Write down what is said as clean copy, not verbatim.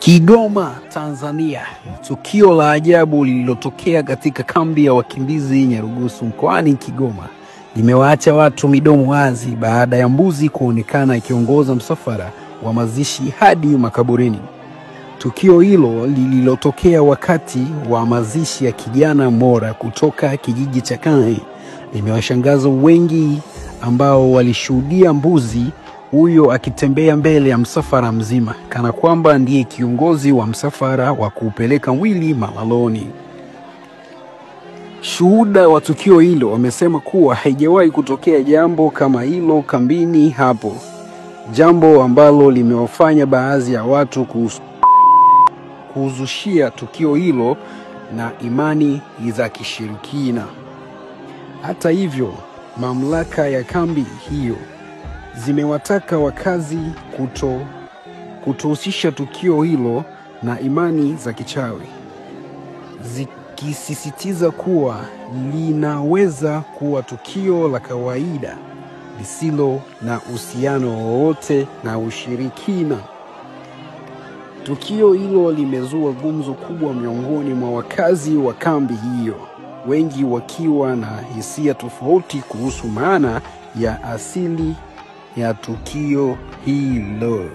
Kigoma, Tanzania. Tukio la ajabu lililotokea katika kambi ya wakimbizi Nyarugusu mkoani Kigoma limewaacha watu midomo wazi baada ya mbuzi kuonekana ikiongoza msafara wa mazishi hadi makaburini. Tukio hilo lililotokea wakati wa mazishi ya kijana Mora kutoka kijiji cha Kahe limewashangaza wengi ambao walishuhudia mbuzi huyo akitembea mbele ya msafara mzima kana kwamba ndiye kiongozi wa msafara wa kupeleka mwili malaloni. Shuhuda wa tukio hilo wamesema kuwa haijawahi kutokea jambo kama hilo kambini hapo, jambo ambalo limewafanya baadhi ya watu kuzushia tukio hilo na imani za kishirikina. Hata hivyo, mamlaka ya kambi hiyo zimewataka wakazi kutohusisha tukio hilo na imani za kichawi, zikisisitiza kuwa linaweza kuwa tukio la kawaida lisilo na uhusiano wowote na ushirikina. Tukio hilo limezua gumzo kubwa miongoni mwa wakazi wa kambi hiyo, wengi wakiwa na hisia tofauti kuhusu maana ya asili ya tukio hilo.